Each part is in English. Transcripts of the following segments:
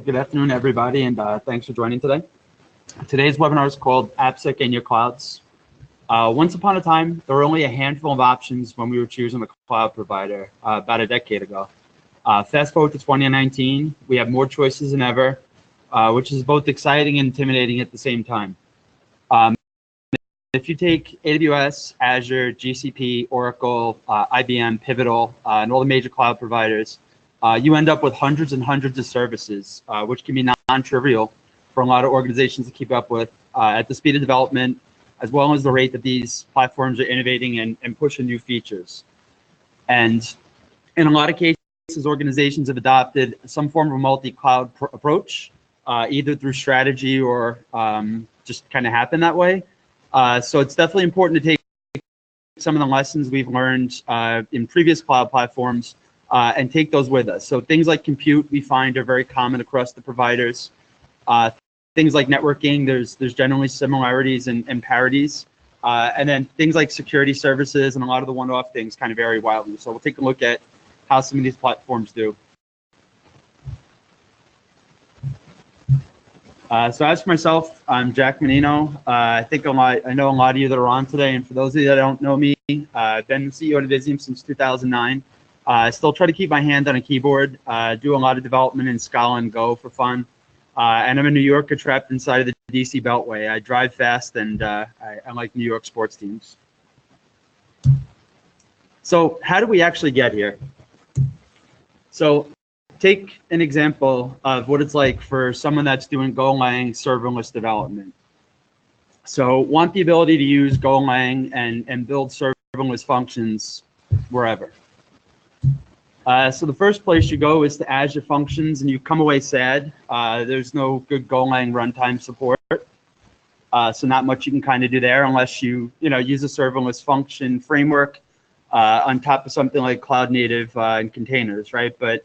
Good afternoon, everybody, and thanks for joining today. Today's webinar is called AppSec in your clouds. Once upon a time, there were only a handful of options when we were choosing a cloud provider about a decade ago. Fast forward to 2019, we have more choices than ever, which is both exciting and intimidating at the same time. If you take AWS, Azure, GCP, Oracle, IBM, Pivotal, and all the major cloud providers, you end up with hundreds and hundreds of services, which can be non-trivial for a lot of organizations to keep up with at the speed of development, as well as the rate that these platforms are innovating and pushing new features. And in a lot of cases, organizations have adopted some form of a multi-cloud approach, either through strategy or just kind of happen that way. So it's definitely important to take some of the lessons we've learned in previous cloud platforms and take those with us. So things like compute we find are very common across the providers. Things like networking, there's generally similarities and parities. And then things like security services and a lot of the one-off things kind of vary wildly. So we'll take a look at how some of these platforms do. So as for myself, I'm Jack Menino. I know a lot of you that are on today, and for those of you that don't know me, I've been the CEO of Divisium since 2009. I still try to keep my hand on a keyboard, do a lot of development in Scala and Go for fun. And I'm a New Yorker trapped inside of the DC Beltway. I drive fast and I like New York sports teams. So how do we actually get here? So take an example of what it's like for someone that's doing Golang serverless development. So want the ability to use Golang and build serverless functions wherever. So the first place you go is to Azure Functions, and you come away sad. There's no good Golang runtime support. So not much you can kind of do there unless you use a serverless function framework on top of something like cloud native and containers, right? But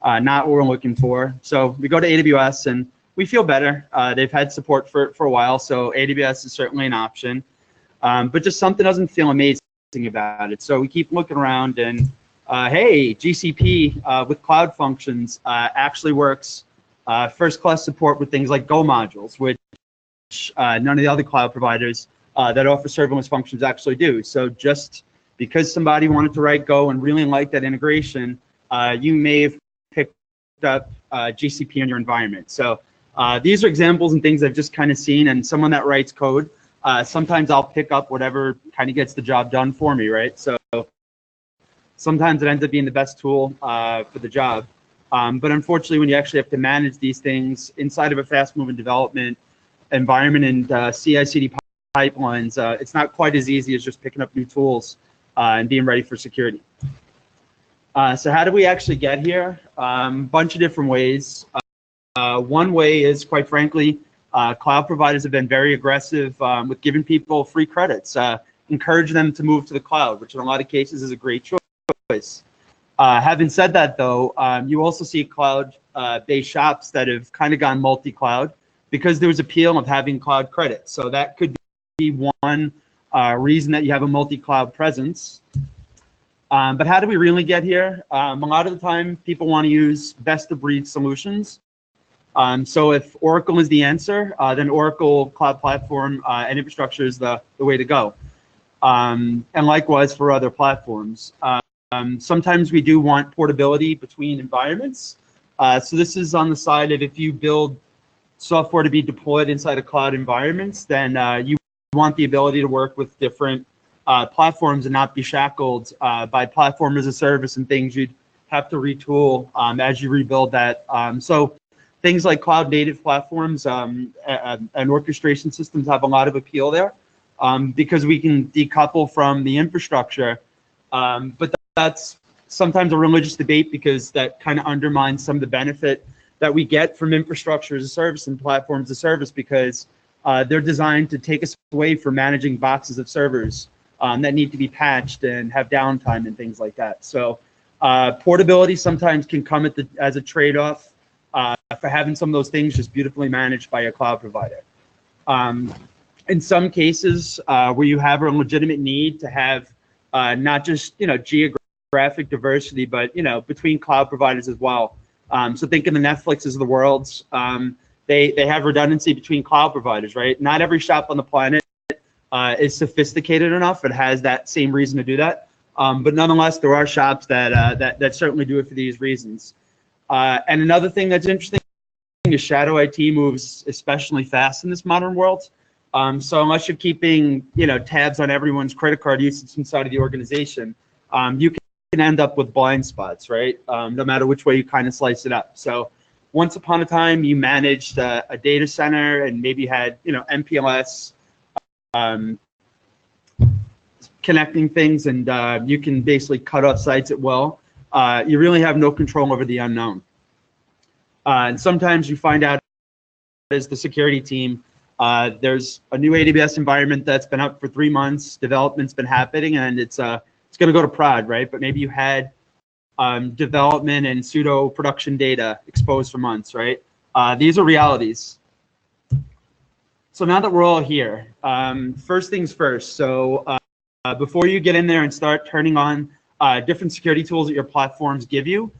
not what we're looking for. So we go to AWS and we feel better. They've had support for a while, so AWS is certainly an option. But just something doesn't feel amazing about it. So we keep looking around and hey, GCP with Cloud Functions actually works first-class support with things like Go modules, which none of the other cloud providers that offer serverless functions actually do. So just because somebody wanted to write Go and really like that integration, you may have picked up GCP in your environment. So these are examples and things I've just kind of seen, and someone that writes code, sometimes I'll pick up whatever kind of gets the job done for me, right? So sometimes it ends up being the best tool for the job. But unfortunately, when you actually have to manage these things inside of a fast-moving development environment and CI/CD pipelines, it's not quite as easy as just picking up new tools and being ready for security. So how do we actually get here? Bunch of different ways. One way is, quite frankly, cloud providers have been very aggressive with giving people free credits, encourage them to move to the cloud, which in a lot of cases is a great choice. Having said that, though, you also see cloud-based shops that have kind of gone multi-cloud because there was appeal of having cloud credits. So that could be one reason that you have a multi-cloud presence. But how do we really get here? A lot of the time, people want to use best-of-breed solutions. So if Oracle is the answer, then Oracle Cloud Platform and infrastructure is the way to go. And likewise for other platforms. Sometimes we do want portability between environments. So this is on the side of if you build software to be deployed inside of cloud environments, then you want the ability to work with different platforms and not be shackled by platform as a service and things you'd have to retool as you rebuild that. So things like cloud native platforms and orchestration systems have a lot of appeal there because we can decouple from the infrastructure. But that's sometimes a religious debate because that kind of undermines some of the benefit that we get from infrastructure as a service and platforms as a service because they're designed to take us away from managing boxes of servers that need to be patched and have downtime and things like that. So portability sometimes can come as a trade-off for having some of those things just beautifully managed by a cloud provider. In some cases where you have a legitimate need to have not just geographic diversity, but between cloud providers as well. So think of the Netflixes of the world. They have redundancy between cloud providers, right? Not every shop on the planet is sophisticated enough. It has that same reason to do that. But nonetheless, there are shops that certainly do it for these reasons. And another thing that's interesting is shadow IT moves especially fast in this modern world. So unless you're keeping tabs on everyone's credit card usage inside of the organization, you can end up with blind spots, right? No matter which way you kind of slice it up. So once upon a time, you managed a data center and maybe had MPLS connecting things, and you can basically cut off sites at will. You really have no control over the unknown. And sometimes you find out as the security team, there's a new AWS environment that's been up for 3 months, development's been happening, and it's going to go to prod, right? But maybe you had development and pseudo production data exposed for months, right? These are realities. So now that we're all here, first things first. So before you get in there and start turning on different security tools that your platforms give you,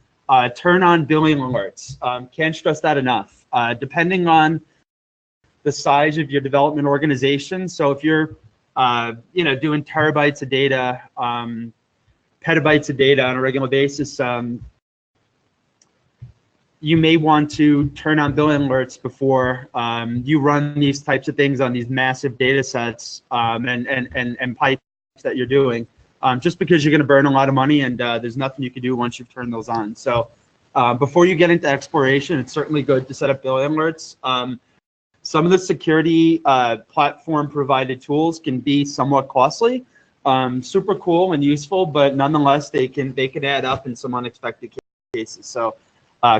turn on billing alerts. Can't stress that enough. Depending on the size of your development organization, so if you're doing terabytes of data, petabytes of data on a regular basis, you may want to turn on billing alerts before you run these types of things on these massive data sets and pipes that you're doing, just because you're going to burn a lot of money, and there's nothing you can do once you've turned those on. So before you get into exploration, it's certainly good to set up billing alerts. Some of the security platform provided tools can be somewhat costly. Super cool and useful, but nonetheless, they can add up in some unexpected cases. So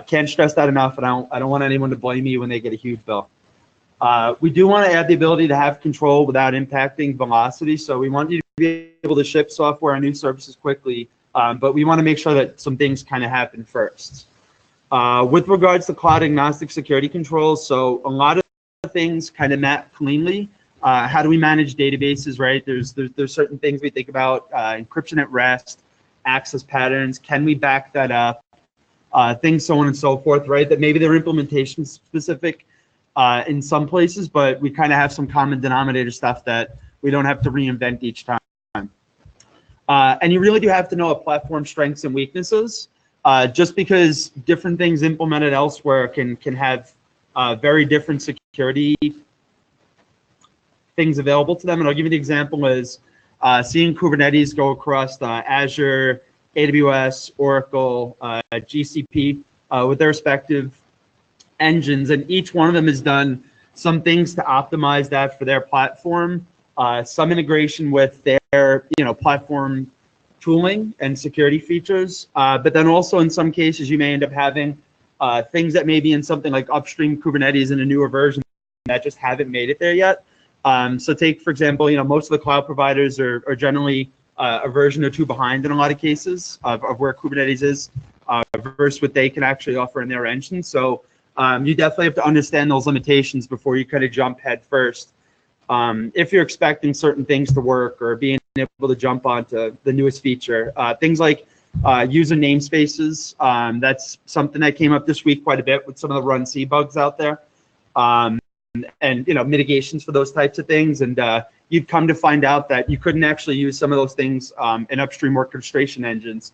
can't stress that enough, and I don't want anyone to blame me when they get a huge bill. We do want to add the ability to have control without impacting velocity. So we want you to be able to ship software and new services quickly, but we want to make sure that some things kind of happen first. With regards to cloud agnostic security controls, so a lot of things kind of map cleanly. How do we manage databases, right? There's certain things we think about, encryption at rest, access patterns, can we back that up, things so on and so forth, right? That maybe they're implementation specific in some places, but we kind of have some common denominator stuff that we don't have to reinvent each time. And you really do have to know a platform's strengths and weaknesses, just because different things implemented elsewhere can have very different security things available to them. And I'll give you the example is seeing Kubernetes go across Azure, AWS, Oracle, GCP with their respective engines, and each one of them has done some things to optimize that for their platform, some integration with their platform tooling and security features, but then also in some cases you may end up having things that may be in something like upstream Kubernetes in a newer version that just haven't made it there yet. So take, for example, most of the cloud providers are generally a version or two behind in a lot of cases of where Kubernetes is versus what they can actually offer in their engine. So you definitely have to understand those limitations before you kind of jump head first. If you're expecting certain things to work or being able to jump onto the newest feature, things like user namespaces, that's something that came up this week quite a bit with some of the run C bugs out there. And mitigations for those types of things, and you'd come to find out that you couldn't actually use some of those things in upstream orchestration engines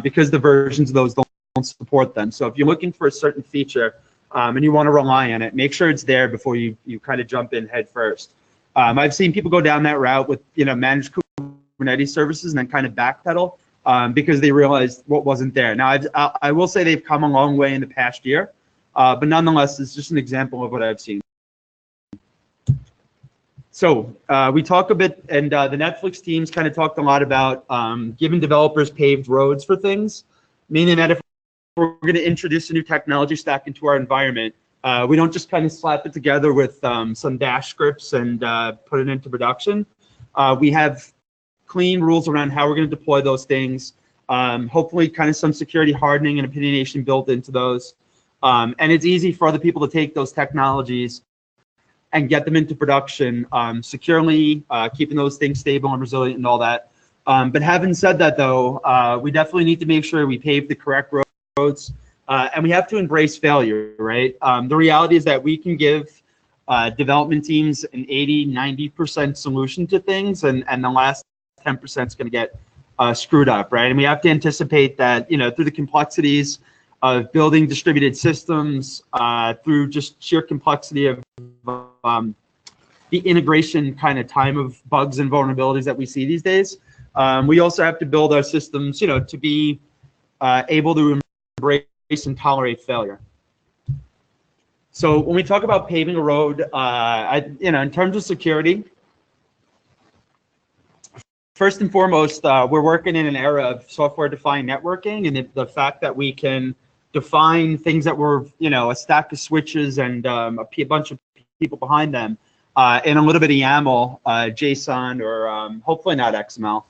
because the versions of those don't support them. So if you're looking for a certain feature and you want to rely on it, make sure it's there before you kind of jump in head first. I've seen people go down that route with managed Kubernetes services and then kind of backpedal because they realized what wasn't there. Now I will say they've come a long way in the past year, but nonetheless, it's just an example of what I've seen. So we talk a bit, and the Netflix teams kind of talked a lot about giving developers paved roads for things, meaning that if we're going to introduce a new technology stack into our environment, we don't just kind of slap it together with some bash scripts and put it into production. We have clean rules around how we're going to deploy those things, hopefully kind of some security hardening and opinionation built into those. And it's easy for other people to take those technologies and get them into production securely, keeping those things stable and resilient and all that. But having said that, though, we definitely need to make sure we pave the correct roads. And we have to embrace failure, right? The reality is that we can give development teams an 80, 90% solution to things, and the last 10% is going to get screwed up, right? And we have to anticipate that, you know, through the complexities of building distributed systems, through just sheer complexity of the integration kind of time of bugs and vulnerabilities that we see these days. We also have to build our systems, you know, to be able to embrace and tolerate failure. So when we talk about paving a road, you know, in terms of security, first and foremost, we're working in an era of software-defined networking, and the fact that we can define things that were, you know, a stack of switches and a bunch of people behind them in a little bit of YAML, JSON, or hopefully not XML,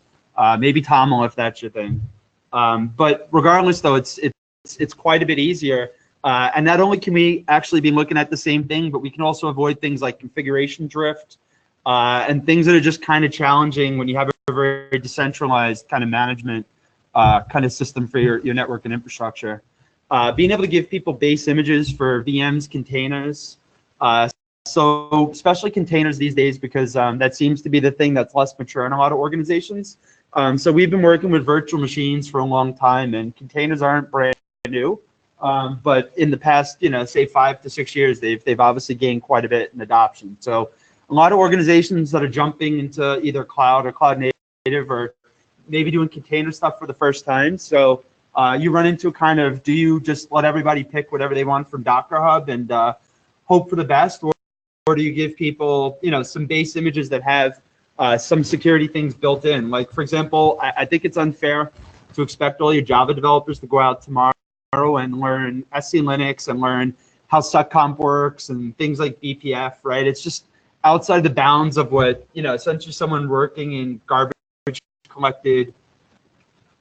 maybe TOML if that's your thing. But regardless, though, it's quite a bit easier. And not only can we actually be looking at the same thing, but we can also avoid things like configuration drift and things that are just kind of challenging when you have a very decentralized kind of management kind of system for your network and infrastructure. Being able to give people base images for VMs, containers, so especially containers these days, because that seems to be the thing that's less mature in a lot of organizations. So we've been working with virtual machines for a long time, and containers aren't brand new. But in the past, you know, say 5 to 6 years, they've obviously gained quite a bit in adoption. So a lot of organizations that are jumping into either cloud or cloud native, or maybe doing container stuff for the first time. So you run into kind of, do you just let everybody pick whatever they want from Docker Hub and hope for the best, or do you give people, you know, some base images that have some security things built in? Like, for example, I think it's unfair to expect all your Java developers to go out tomorrow and learn SC Linux and learn how SecComp works and things like BPF, right? It's just outside the bounds of what, you know, essentially someone working in garbage collected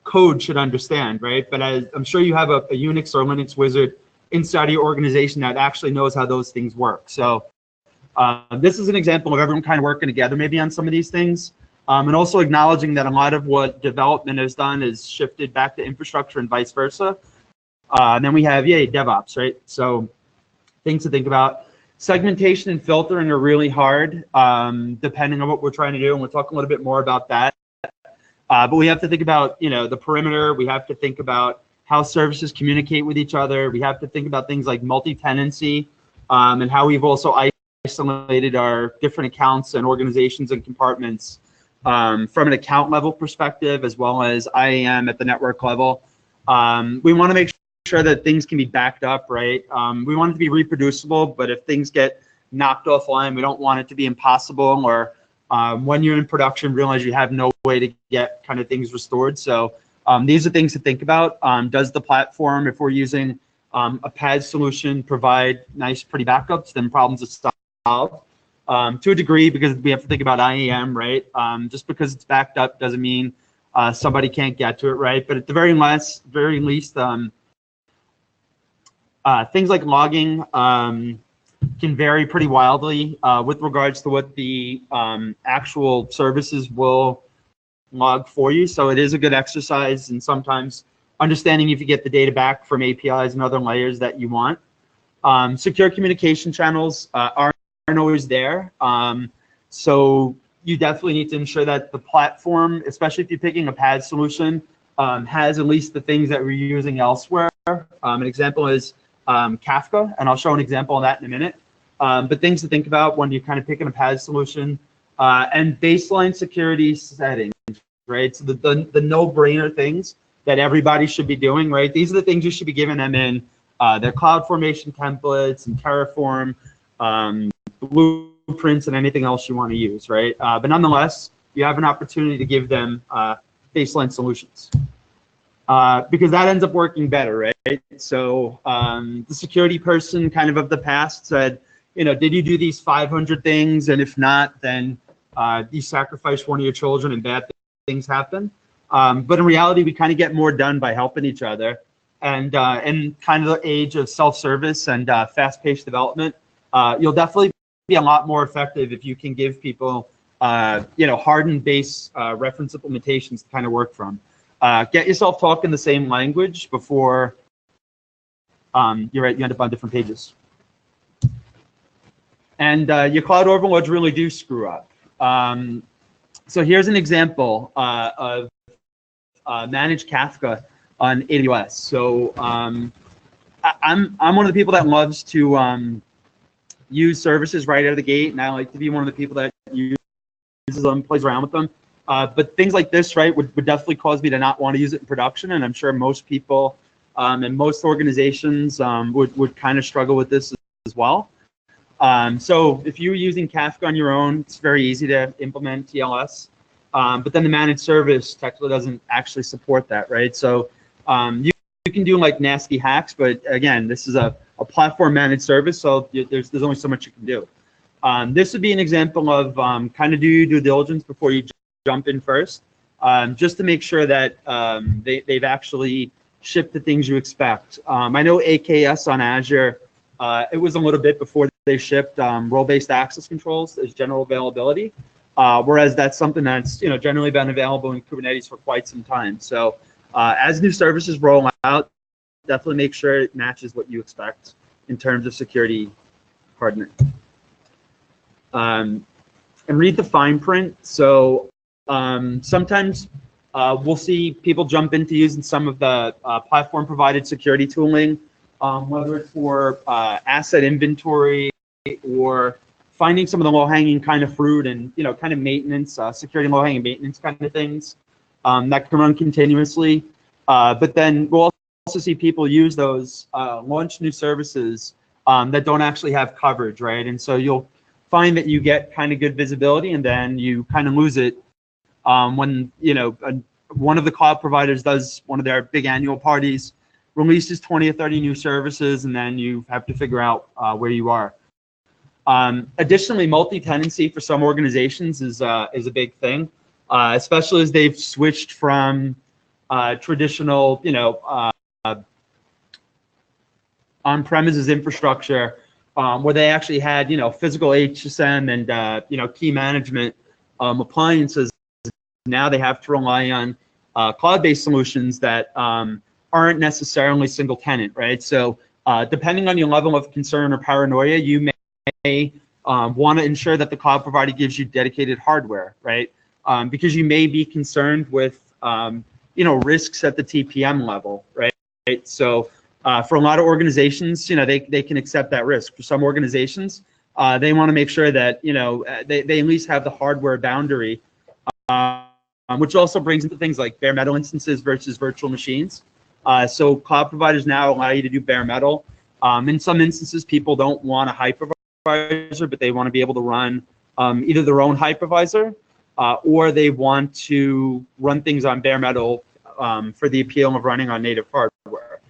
code should understand, right? But I'm sure you have a Unix or Linux wizard inside of your organization that actually knows how those things work. So this is an example of everyone kind of working together maybe on some of these things, and also acknowledging that a lot of what development has done is shifted back to infrastructure and vice versa. And then we have, DevOps, right? So things to think about. Segmentation and filtering are really hard, depending on what we're trying to do, and we'll talk a little bit more about that. But we have to think about, you know, the perimeter. We have to think about how services communicate with each other. We have to think about things like multi-tenancy, and how we've also isolated our different accounts and organizations and compartments from an account level perspective, as well as IAM at the network level. We want to make sure that things can be backed up, right? We want it to be reproducible, but if things get knocked offline, we don't want it to be impossible, or when you're in production, realize you have no way to get kind of things restored. So these are things to think about. Does the platform, if we're using a PaaS solution, provide nice, pretty backups? Then problems are solved to a degree, because we have to think about IAM, right? Just because it's backed up doesn't mean somebody can't get to it, right? But at the very least, things like logging can vary pretty wildly with regards to what the actual services will log for you. So it is a good exercise, and sometimes understanding if you get the data back from APIs and other layers that you want. Secure communication channels aren't always there. So you definitely need to ensure that the platform, especially if you're picking a PaaS solution, has at least the things that we're using elsewhere. An example is Kafka, and I'll show an example of that in a minute. But things to think about when you're kind of picking a PaaS solution, and baseline security settings, right? So the no-brainer things that everybody should be doing, right? These are the things you should be giving them in their CloudFormation templates and Terraform, blueprints, and anything else you want to use, right? But nonetheless, you have an opportunity to give them baseline solutions. Because that ends up working better, right? So the security person kind of the past said, you know, did you do these 500 things? And if not, then you sacrifice one of your children and bad things happen. But in reality, we kind of get more done by helping each other. And in kind of the age of self-service and fast-paced development, you'll definitely be a lot more effective if you can give people, you know, hardened base reference implementations to kind of work from. Get yourself talking the same language before you end up on different pages. And your cloud overloads really do screw up. So here's an example of managed Kafka on AWS. So I'm one of the people that loves to use services right out of the gate, and I like to be one of the people that uses them, plays around with them. But things like this, right, would definitely cause me to not want to use it in production, and I'm sure most people and most organizations would kind of struggle with this as well. So if you're using Kafka on your own, it's very easy to implement TLS. But then the managed service technically doesn't actually support that, right? So you can do like nasty hacks, but again, this is a platform managed service, so there's only so much you can do. This would be an example of kind of do your due diligence before you jump in first, just to make sure that they've actually shipped the things you expect. I know AKS on Azure, it was a little bit before they shipped role-based access controls as general availability, whereas that's something that's generally been available in Kubernetes for quite some time. So as new services roll out, definitely make sure it matches what you expect in terms of security hardening. And read the fine print. So sometimes we'll see people jump into using some of the platform provided security tooling, whether it's for asset inventory or finding some of the low-hanging kind of fruit and kind of maintenance, security low-hanging maintenance kind of things that can run continuously. But then we'll also see people use those, launch new services that don't actually have coverage, right? And so you'll find that you get kind of good visibility, and then you kind of lose it when one of the cloud providers does one of their big annual parties, releases 20 or 30 new services, and then you have to figure out where you are. Additionally, multi-tenancy for some organizations is a big thing, especially as they've switched from traditional, on-premises infrastructure where they actually had, physical HSM and key management appliances. Now they have to rely on cloud-based solutions that aren't necessarily single tenant, right? So depending on your level of concern or paranoia, you may want to ensure that the cloud provider gives you dedicated hardware, right? Because you may be concerned with risks at the TPM level, right? So for a lot of organizations, they can accept that risk. For some organizations, they want to make sure that they at least have the hardware boundary, which also brings into things like bare metal instances versus virtual machines. So cloud providers now allow you to do bare metal. In some instances, people don't want a hypervisor, but they want to be able to run either their own hypervisor or they want to run things on bare metal for the appeal of running on native hardware.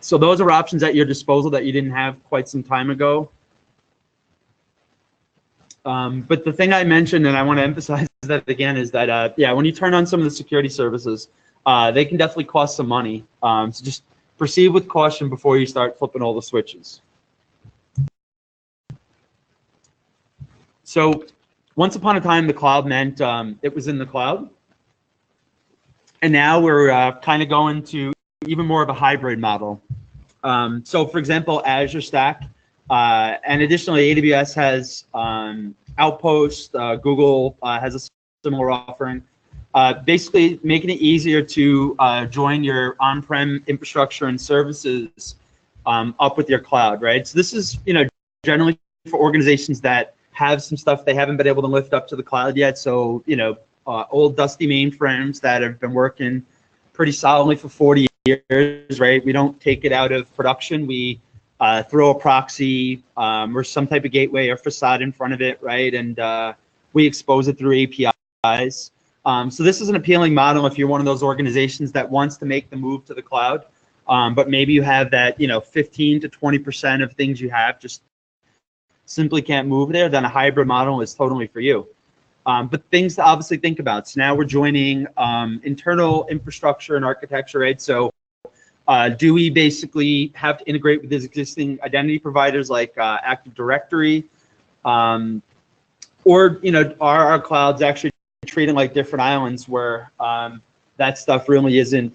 So those are options at your disposal that you didn't have quite some time ago. But the thing I mentioned, and I want to emphasize that again, is that when you turn on some of the security services, they can definitely cost some money. So just proceed with caution before you start flipping all the switches. So once upon a time, the cloud meant it was in the cloud. And now we're kind of going to even more of a hybrid model. So for example, Azure Stack, and additionally, AWS has Outpost, Google has a similar offering, basically making it easier to join your on-prem infrastructure and services up with your cloud, right? So this is, generally for organizations that have some stuff they haven't been able to lift up to the cloud yet. So, old dusty mainframes that have been working pretty solidly for 40 years, right? We don't take it out of production. We throw a proxy or some type of gateway or facade in front of it, right? And we expose it through APIs. So this is an appealing model if you're one of those organizations that wants to make the move to the cloud, but maybe you have that, 15 to 20% of things you have just simply can't move there, then a hybrid model is totally for you. But things to obviously think about. So now we're joining internal infrastructure and architecture, right? So do we basically have to integrate with these existing identity providers like Active Directory? Or, are our clouds actually treating like different islands where that stuff really isn't,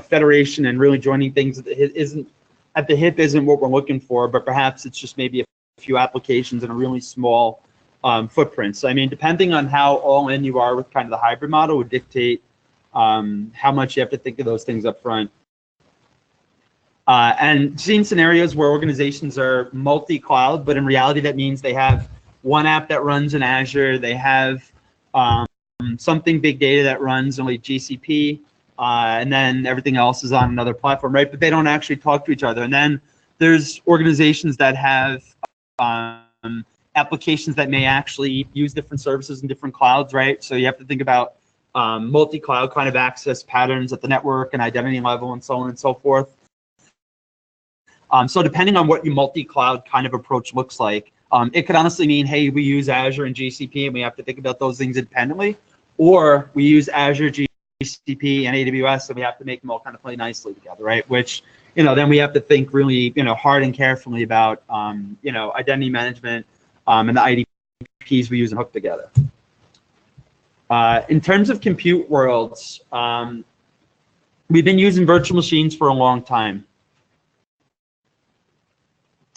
federation and really joining things isn't at the hip isn't what we're looking for, but perhaps it's just maybe a few applications in a really small footprint. So I mean, depending on how all in you are with kind of the hybrid model would dictate how much you have to think of those things up front. And seen scenarios where organizations are multi-cloud, but in reality that means they have one app that runs in Azure, they have something big data that runs on like GCP, and then everything else is on another platform, right? But they don't actually talk to each other. And then there's organizations that have applications that may actually use different services in different clouds, right? So you have to think about multi-cloud kind of access patterns at the network and identity level and so on and so forth. So depending on what your multi-cloud kind of approach looks like, it could honestly mean, hey, we use Azure and GCP and we have to think about those things independently, or we use Azure, GCP, and AWS and we have to make them all kind of play nicely together, right? Which, then we have to think really, hard and carefully about, identity management and the IDPs we use and hook together. In terms of compute worlds, we've been using virtual machines for a long time.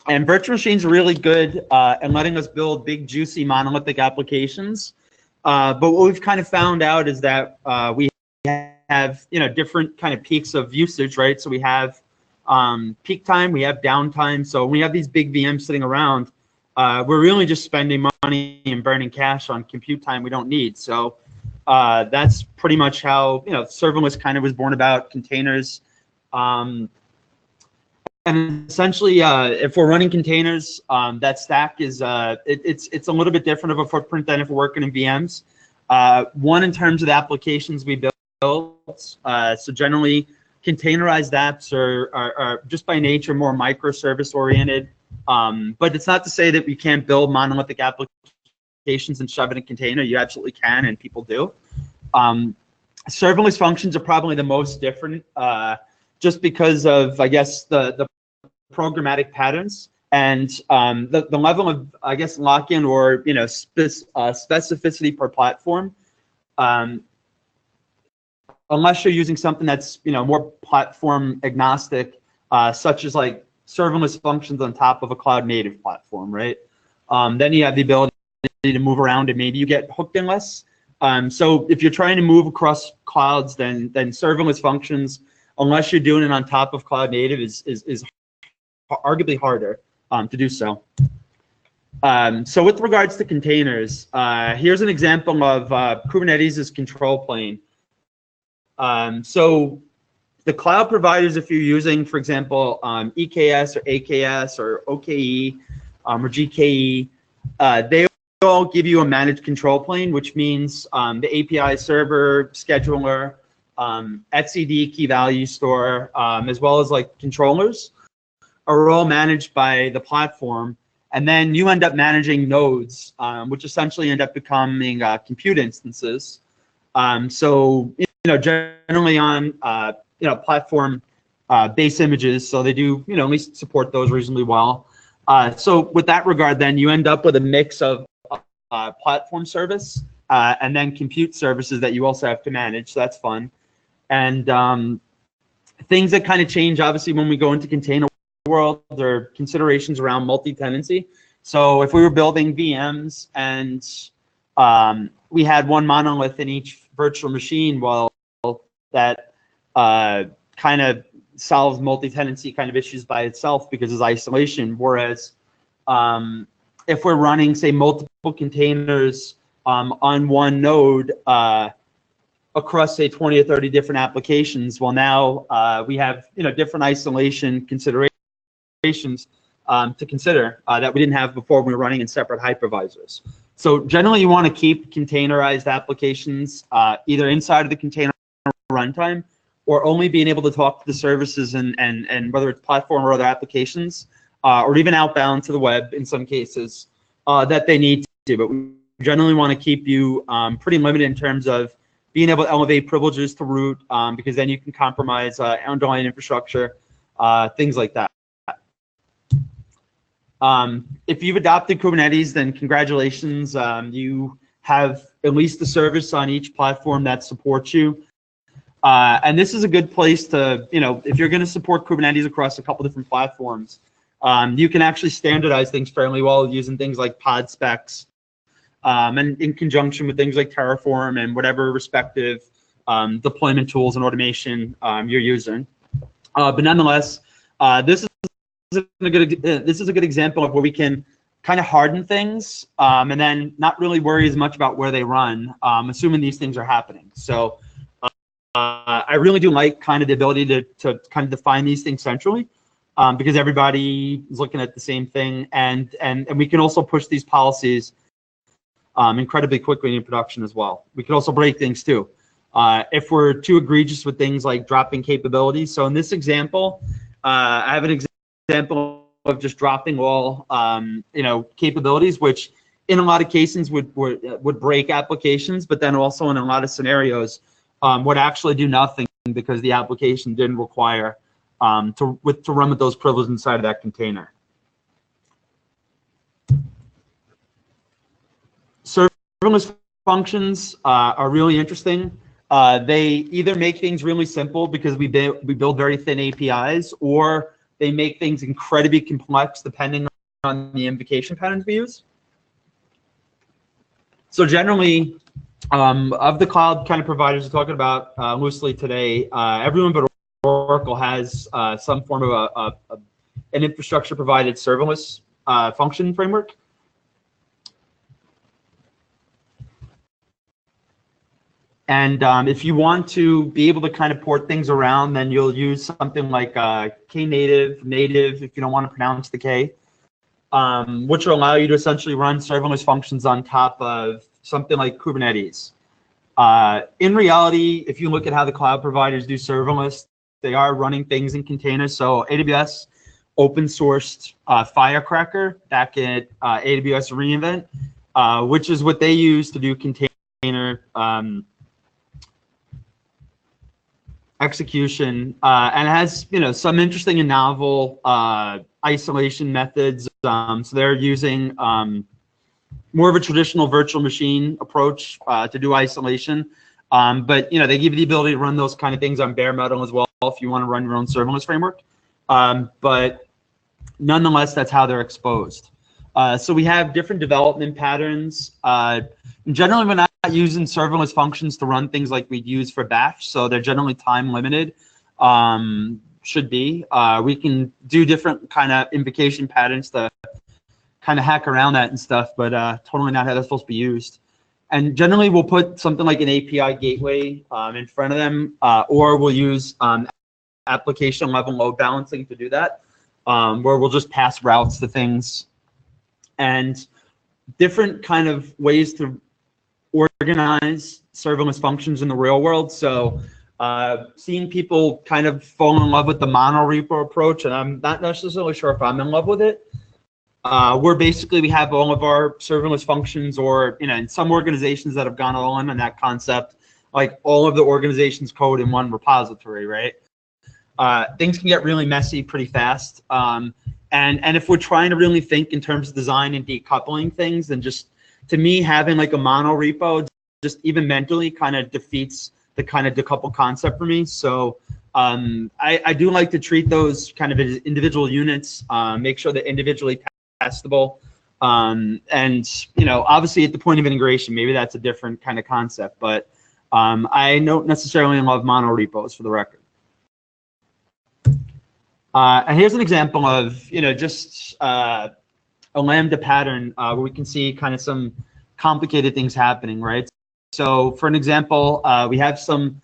And virtual machines are really good at letting us build big, juicy, monolithic applications. But what we've kind of found out is that we have, different kind of peaks of usage, right? So we have peak time, we have downtime. So when we have these big VMs sitting around, we're really just spending money and burning cash on compute time we don't need. So that's pretty much how, serverless kind of was born about, containers. And essentially, if we're running containers, that stack is it's a little bit different of a footprint than if we're working in VMs. One, in terms of the applications we build, so generally containerized apps are just by nature more microservice oriented. But it's not to say that we can't build monolithic applications and shove it in a container. You absolutely can, and people do. Serverless functions are probably the most different, just because of, I guess, the programmatic patterns and the level of, I guess, lock-in or specificity per platform. Unless you're using something that's more platform agnostic, such as like serverless functions on top of a cloud native platform, right? Then you have the ability to move around and maybe you get hooked in less. So if you're trying to move across clouds, then serverless functions, unless you're doing it on top of cloud native, is arguably harder to do so. So with regards to containers, here's an example of Kubernetes' control plane. So the cloud providers, if you're using, for example, EKS or AKS or OKE or GKE, they all give you a managed control plane, which means the API server, scheduler, etcd key value store, as well as like controllers, are all managed by the platform. And then you end up managing nodes, which essentially end up becoming compute instances. So generally on platform base images, so they do at least support those reasonably well. So with that regard, then you end up with a mix of platform service and then compute services that you also have to manage. So that's fun. And things that kind of change, obviously, when we go into container world, there are considerations around multi-tenancy. So if we were building VMs and we had one monolith in each virtual machine, well, that kind of solves multi-tenancy kind of issues by itself because it's isolation. Whereas if we're running, say, multiple containers on one node across, say, 20 or 30 different applications, well, now we have different isolation considerations to consider that we didn't have before when we were running in separate hypervisors. So generally, you want to keep containerized applications either inside of the container runtime or only being able to talk to the services and whether it's platform or other applications or even outbound to the web in some cases that they need to. But we generally want to keep you pretty limited in terms of being able to elevate privileges to root because then you can compromise underlying infrastructure, things like that. If you've adopted Kubernetes, then congratulations. You have at least the service on each platform that supports you. And this is a good place to, if you're going to support Kubernetes across a couple different platforms, you can actually standardize things fairly well using things like pod specs, and in conjunction with things like Terraform and whatever respective deployment tools and automation you're using. But nonetheless, this is a good example of where we can kind of harden things and then not really worry as much about where they run, assuming these things are happening. So I really do like kind of the ability to kind of define these things centrally, because everybody is looking at the same thing, and we can also push these policies incredibly quickly in production as well. We can also break things too. If we're too egregious with things like dropping capabilities. So in this example, I have an example of just dropping all capabilities, which in a lot of cases would break applications, but then also in a lot of scenarios would actually do nothing because the application didn't require to run with those privileges inside of that container. Serverless functions are really interesting. They either make things really simple because we build very thin APIs, or they make things incredibly complex depending on the invocation patterns we use. So generally, of the cloud kind of providers we're talking about loosely today, everyone but Oracle has some form of an infrastructure provided serverless function framework. And if you want to be able to kind of port things around, then you'll use something like Knative, native, if you don't want to pronounce the K, which will allow you to essentially run serverless functions on top of something like Kubernetes. In reality, if you look at how the cloud providers do serverless, they are running things in containers. So AWS open sourced Firecracker back at AWS reInvent, which is what they use to do container execution, and it has some interesting and novel isolation methods. So they're using more of a traditional virtual machine approach to do isolation, but they give you the ability to run those kind of things on bare metal as well if you want to run your own serverless framework. But nonetheless, that's how they're exposed. So we have different development patterns. Generally, we're not using serverless functions to run things like we'd use for batch, so they're generally time limited. Should be. We can do different kind of invocation patterns to kind of hack around that and stuff, but totally not how they're supposed to be used. And generally, we'll put something like an API gateway in front of them, or we'll use application level load balancing to do that, where we'll just pass routes to things. And different kind of ways to organize serverless functions in the real world. So seeing people kind of fall in love with the monorepo approach, and I'm not necessarily sure if I'm in love with it, where basically we have all of our serverless functions, or in some organizations that have gone all in on that concept, like all of the organization's code in one repository, right? Things can get really messy pretty fast. And if we're trying to really think in terms of design and decoupling things, then just, to me, having like a monorepo just even mentally kind of defeats the kind of decouple concept for me. So I do like to treat those kind of as individual units, make sure they're individually testable. And obviously at the point of integration, maybe that's a different kind of concept, but I don't necessarily love monorepos, for the record. And here's an example of, just a Lambda pattern where we can see kind of some complicated things happening, right? So for an example, we have some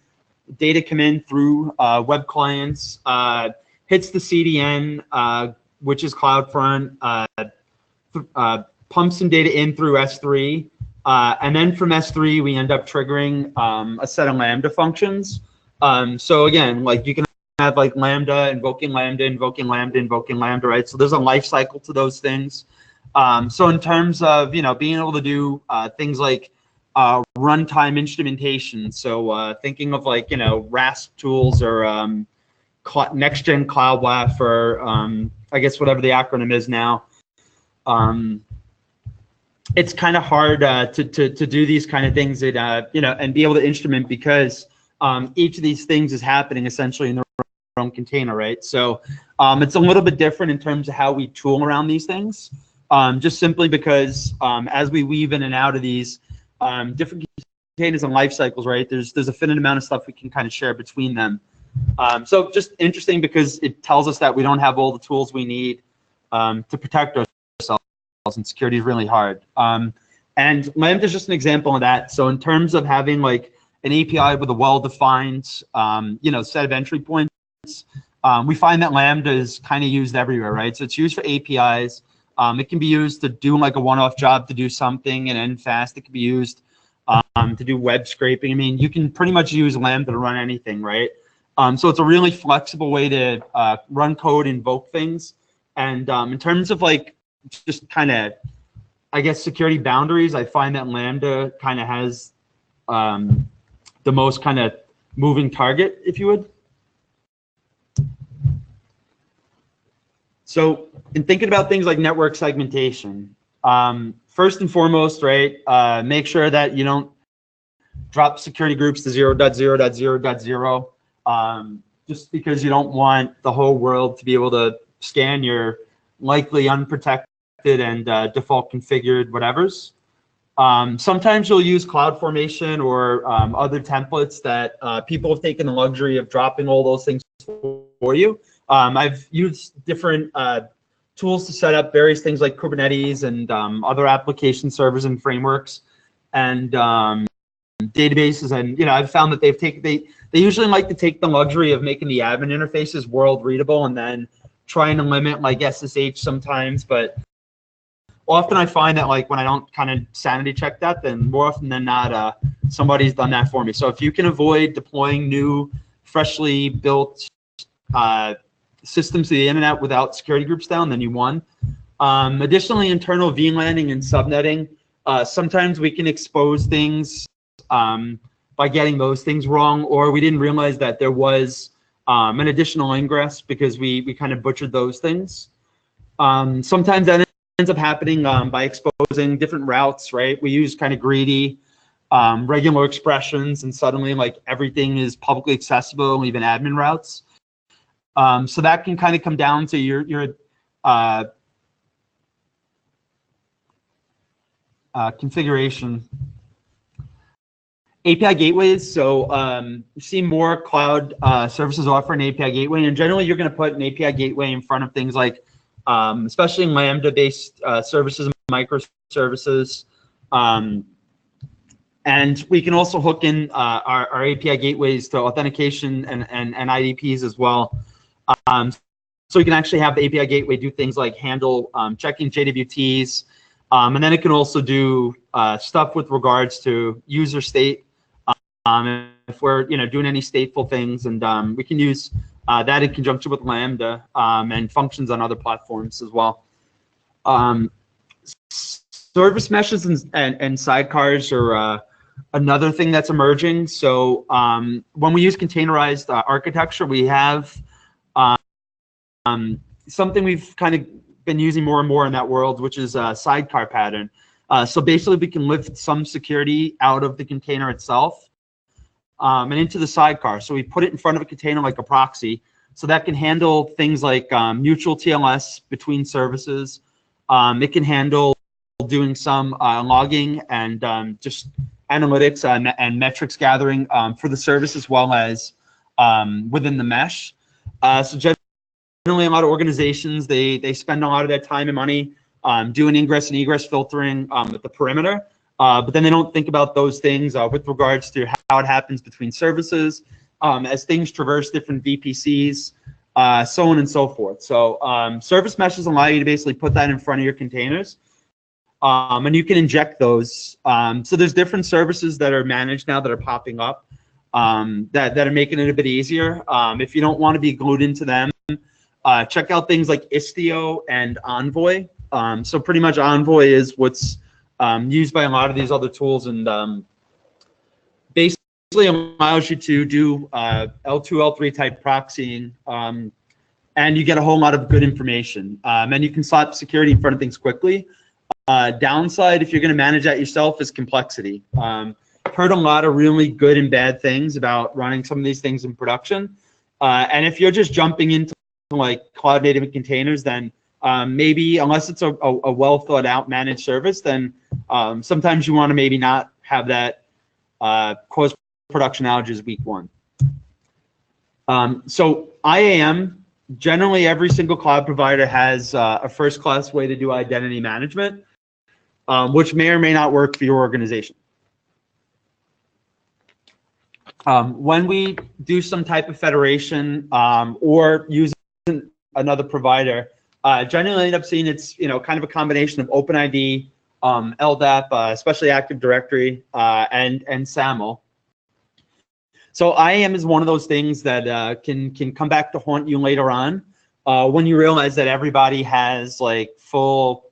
data come in through web clients, hits the CDN, which is CloudFront, pumps some data in through S3, and then from S3, we end up triggering a set of Lambda functions. So again, like you can have like Lambda, invoking Lambda, invoking Lambda, invoking Lambda, right? So there's a life cycle to those things. So in terms of, being able to do things like runtime instrumentation, so thinking of like, RASP tools or next-gen Cloud WAF, or I guess whatever the acronym is now. It's kind of hard to do these kind of things that, and be able to instrument, because each of these things is happening essentially in their own container, right? So it's a little bit different in terms of how we tool around these things, just simply because as we weave in and out of these different containers and life cycles, right, there's a finite amount of stuff we can kind of share between them. So just interesting because it tells us that we don't have all the tools we need to protect ourselves, and security is really hard. And Lambda is just an example of that. So in terms of having like an API with a well-defined, set of entry points, we find that Lambda is kind of used everywhere, right? So it's used for APIs. It can be used to do like a one-off job to do something and end fast. It can be used to do web scraping. I mean, you can pretty much use Lambda to run anything, right? So it's a really flexible way to run code, invoke things. And in terms of like just kind of, I guess, security boundaries, I find that Lambda kind of has the most kind of moving target, if you would. So in thinking about things like network segmentation, first and foremost, right, make sure that you don't drop security groups to 0.0.0.0, just because you don't want the whole world to be able to scan your likely unprotected and default configured whatevers. Sometimes you'll use CloudFormation or other templates that people have taken the luxury of dropping all those things for you. I've used different tools to set up various things like Kubernetes and other application servers and frameworks and databases, and I've found that they usually like to take the luxury of making the admin interfaces world readable and then trying to limit like SSH sometimes, but often I find that like when I don't kind of sanity check that, then more often than not, somebody's done that for me. So if you can avoid deploying new, freshly built systems to the internet without security groups down, then you won. Additionally, internal VLANing and subnetting. Sometimes we can expose things by getting those things wrong, or we didn't realize that there was an additional ingress because we kind of butchered those things. Sometimes that ends up happening by exposing different routes, right? We use kind of greedy, regular expressions, and suddenly like everything is publicly accessible, even admin routes. So that can kind of come down to your configuration. API gateways. So you see more cloud services offer an API gateway, and generally you're going to put an API gateway in front of things like, especially Lambda-based services and microservices. And we can also hook in our API gateways to authentication and IDPs as well. So you can actually have the API gateway do things like handle checking JWTs, and then it can also do stuff with regards to user state. If we're doing any stateful things, and we can use that in conjunction with Lambda and functions on other platforms as well. Service meshes and sidecars are another thing that's emerging. So when we use containerized architecture, we have something we've kind of been using more and more in that world, which is a sidecar pattern. So basically, we can lift some security out of the container itself and into the sidecar. So we put it in front of a container like a proxy, so that can handle things like mutual TLS between services. It can handle doing some logging and just analytics and metrics gathering for the service as well as within the mesh. So generally, a lot of organizations, they spend a lot of their time and money doing ingress and egress filtering at the perimeter, but then they don't think about those things with regards to how it happens between services, as things traverse different VPCs, so on and so forth. So service meshes allow you to basically put that in front of your containers, and you can inject those. So there's different services that are managed now that are popping up that are making it a bit easier. If you don't want to be glued into them, check out things like Istio and Envoy. So pretty much Envoy is what's used by a lot of these other tools, and basically allows you to do L2, L3 type proxying, and you get a whole lot of good information. And you can slap security in front of things quickly. Downside, if you're going to manage that yourself, is complexity. heard a lot of really good and bad things about running some of these things in production. And if you're just jumping into like cloud native containers, then maybe unless it's a well thought out managed service, then sometimes you want to maybe not have that cause production outages week one. So IAM, generally every single cloud provider has a first class way to do identity management, which may or may not work for your organization. When we do some type of federation or using another provider, generally end up seeing it's kind of a combination of OpenID, LDAP, especially Active Directory, and SAML. So IAM is one of those things that can come back to haunt you later on when you realize that everybody has like full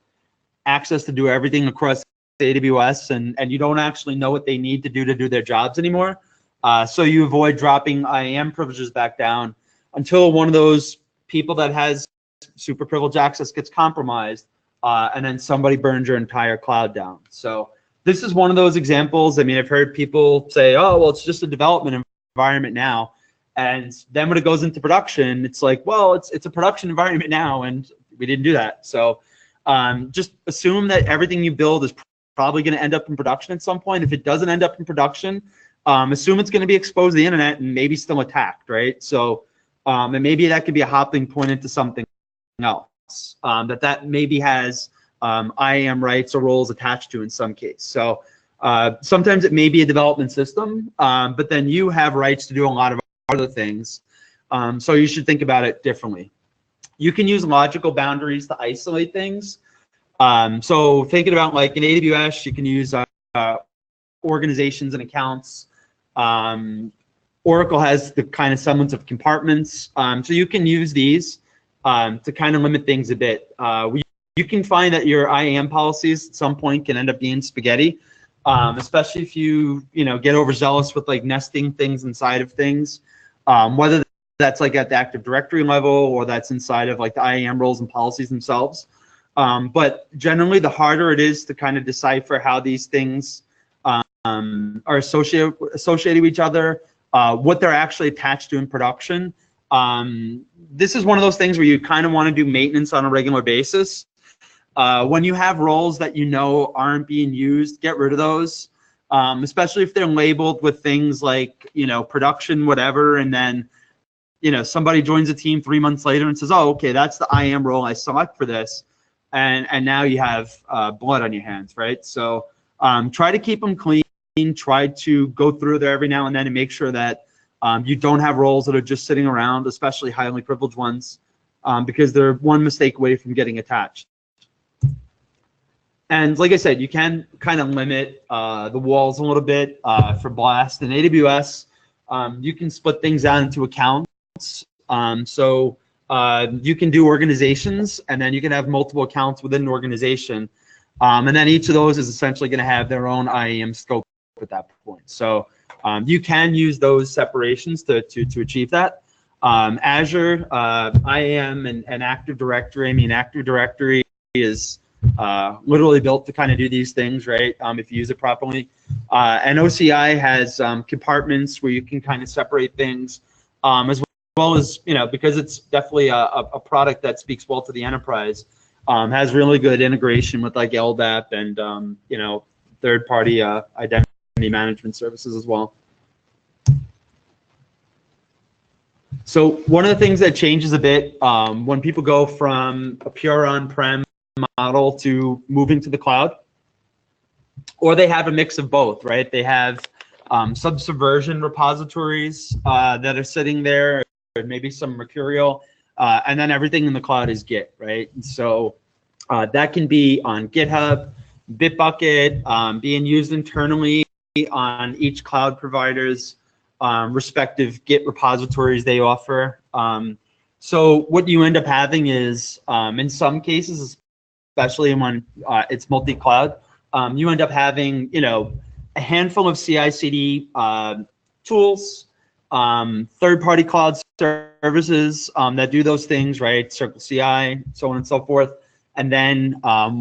access to do everything across AWS, and you don't actually know what they need to do their jobs anymore. So you avoid dropping IAM privileges back down until one of those people that has super privileged access gets compromised, and then somebody burns your entire cloud down. So this is one of those examples. I mean, I've heard people say, oh, well, it's just a development environment now. And then when it goes into production, it's like, well, it's a production environment now, and we didn't do that. So just assume that everything you build is probably going to end up in production at some point. If it doesn't end up in production, assume it's going to be exposed to the internet and maybe still attacked, right? So, and maybe that could be a hopping point into something else that maybe has IAM rights or roles attached to in some case. So sometimes it may be a development system, but then you have rights to do a lot of other things. So you should think about it differently. You can use logical boundaries to isolate things. So thinking about like in AWS, you can use organizations and accounts. Oracle has the kind of semblance of compartments. So you can use these to kind of limit things a bit. You can find that your IAM policies at some point can end up being spaghetti, especially if you get overzealous with like nesting things inside of things, whether that's like at the Active Directory level or that's inside of like the IAM roles and policies themselves. But generally, the harder it is to kind of decipher how these things are associated with each other, what they're actually attached to in production. This is one of those things where you kind of want to do maintenance on a regular basis. When you have roles that aren't being used, get rid of those, especially if they're labeled with things like production whatever, and then somebody joins the team 3 months later and says, oh, okay, that's the IAM role I select for this, and now you have blood on your hands, right? So try to keep them clean. Try to go through there every now and then and make sure that you don't have roles that are just sitting around, especially highly privileged ones, because they're one mistake away from getting attached. And like I said, you can kind of limit the walls a little bit for blast. In AWS, you can split things out into accounts. So you can do organizations, and then you can have multiple accounts within an organization. And then each of those is essentially going to have their own IAM scope at that point. So you can use those separations to achieve that. Azure, IAM, and Active Directory. I mean, Active Directory is literally built to kind of do these things, right? If you use it properly. And OCI has compartments where you can kind of separate things, as well as, because it's definitely a product that speaks well to the enterprise, has really good integration with like LDAP and, third-party identity management services as well. So one of the things that changes a bit when people go from a pure on-prem model to moving to the cloud, or they have a mix of both, right? They have subversion repositories that are sitting there, or maybe some Mercurial, and then everything in the cloud is Git, right? And so that can be on GitHub, Bitbucket, being used internally on each cloud provider's respective Git repositories they offer. So what you end up having is, in some cases, especially when it's multi-cloud, you end up having, a handful of CI/CD tools, third-party cloud services that do those things, right? Circle CI, so on and so forth, and then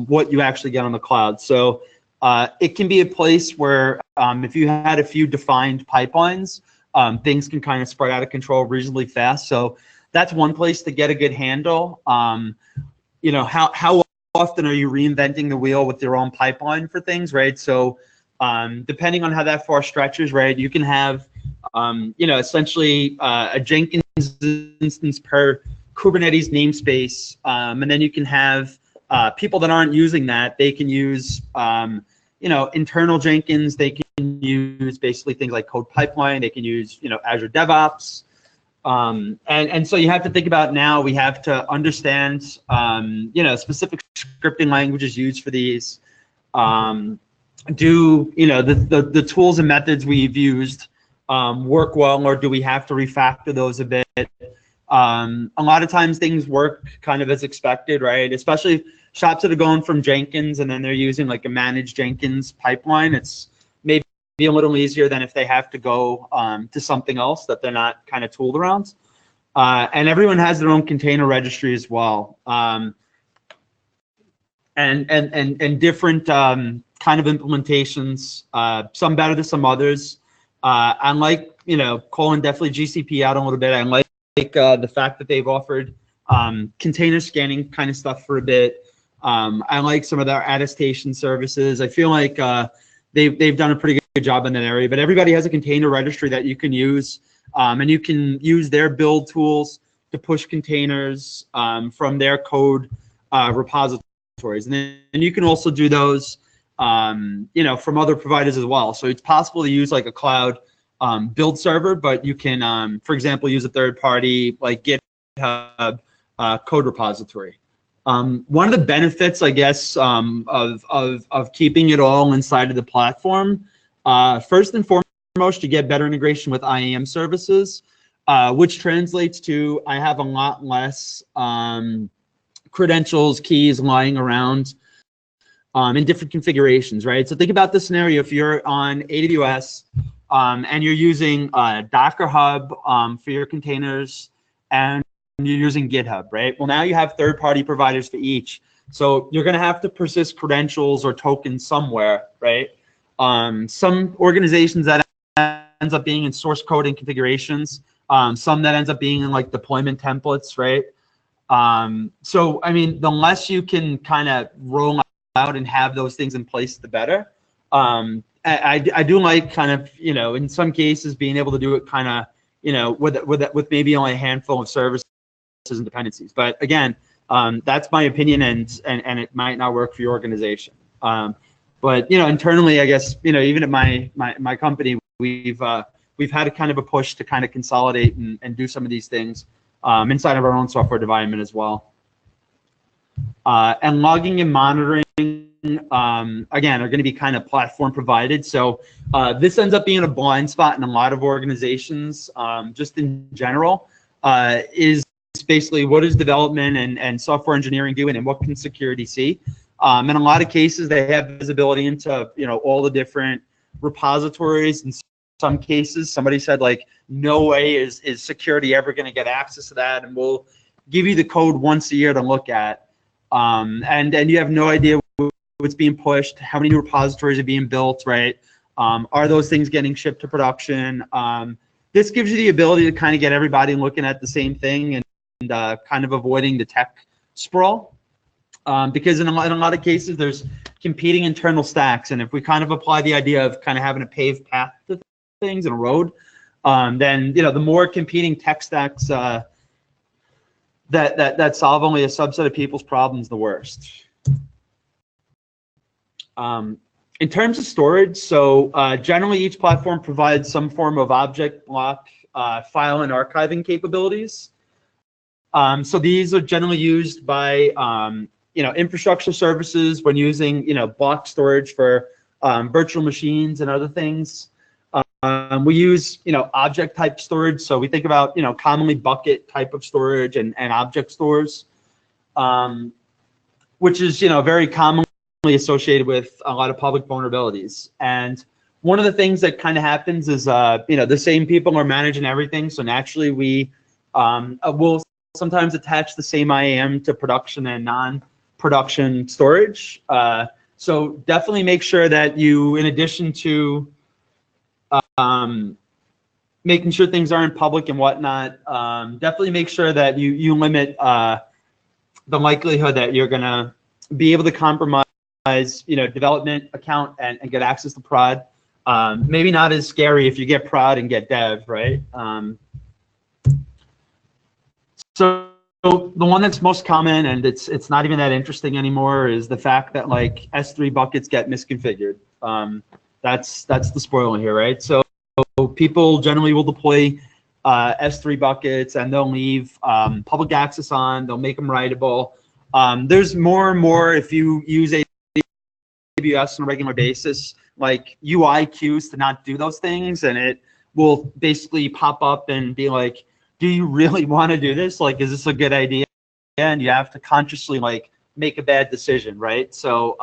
what you actually get on the cloud. So It can be a place where if you had a few defined pipelines, things can kind of spread out of control reasonably fast. So that's one place to get a good handle. You know, how often are you reinventing the wheel with your own pipeline for things, right? So depending on how that far stretches, right, you can have, you know, essentially a Jenkins instance per Kubernetes namespace, and then you can have people that aren't using that. They can use, you know, internal Jenkins. They can use basically things like code pipeline. They can use, you know, Azure DevOps. And so you have to think about now we have to understand, you know, specific scripting languages used for these. Do, you know, the tools and methods we've used work well, or do we have to refactor those a bit? A lot of times things work kind of as expected, right? Especially shops that are going from Jenkins and then they're using like a managed Jenkins pipeline. It's maybe a little easier than if they have to go to something else that they're not kind of tooled around. And everyone has their own container registry as well. And different kind of implementations, some better than some others. I like, you know, calling definitely GCP out a little bit. I like the fact that they've offered container scanning kind of stuff for a bit. I like some of their attestation services. I feel like they've done a pretty good job in that area, but everybody has a container registry that you can use, and you can use their build tools to push containers from their code repositories. And then you can also do those, you know, from other providers as well. So it's possible to use like a cloud build server, but you can, for example, use a third party like GitHub code repository. One of the benefits, I guess, of keeping it all inside of the platform, first and foremost, you get better integration with IAM services, which translates to I have a lot less credentials, keys lying around in different configurations, right? So think about the scenario if you're on AWS and you're using Docker Hub for your containers, and you're using GitHub, right? Well, now you have third-party providers for each. So you're going to have to persist credentials or tokens somewhere, right? Some organizations that ends up being in source code and configurations, some that ends up being in like deployment templates, right? So, I mean, the less you can kind of roll out and have those things in place, the better. I do like kind of, you know, in some cases being able to do it kind of, you know, with maybe only a handful of services and dependencies. But again, that's my opinion, and it might not work for your organization. But you know, internally, I guess, you know, even at my company, we've had a kind of a push to kind of consolidate and do some of these things inside of our own software development as well. And logging and monitoring, again, are going to be kind of platform provided. So this ends up being a blind spot in a lot of organizations, just in general, is basically what is development and software engineering doing, and what can security see? In a lot of cases, they have visibility into, you know, all the different repositories. In some cases, somebody said like, no way is security ever going to get access to that, and we'll give you the code once a year to look at. And you have no idea what's being pushed, how many new repositories are being built, right? Are those things getting shipped to production? This gives you the ability to kind of get everybody looking at the same thing and kind of avoiding the tech sprawl. Because in a lot of cases, there's competing internal stacks. And if we kind of apply the idea of kind of having a paved path to things and a road, then, you know, the more competing tech stacks that solve only a subset of people's problems, the worst. In terms of storage, so generally each platform provides some form of object block, file, and archiving capabilities. So these are generally used by you know, infrastructure services when using, you know, block storage for virtual machines and other things. We use, you know, object type storage. So we think about, you know, commonly bucket type of storage and object stores, which is, you know, very commonly associated with a lot of public vulnerabilities. And one of the things that kind of happens is, you know, the same people are managing everything. So naturally we will sometimes attach the same IAM to production and non-production storage. So definitely make sure that you, in addition to making sure things aren't public and whatnot, definitely make sure that you limit the likelihood that you're gonna be able to compromise, development account and get access to prod. Maybe not as scary if you get prod and get dev, right? So the one that's most common, and it's not even that interesting anymore, is the fact that like S3 buckets get misconfigured. That's the spoiler here, right? So people generally will deploy S3 buckets and they'll leave public access on. They'll make them writable. There's more and more, if you use AWS on a regular basis, like UI cues to not do those things, and it will basically pop up and be like, do you really want to do this? Like, is this a good idea? And you have to consciously like make a bad decision, right? So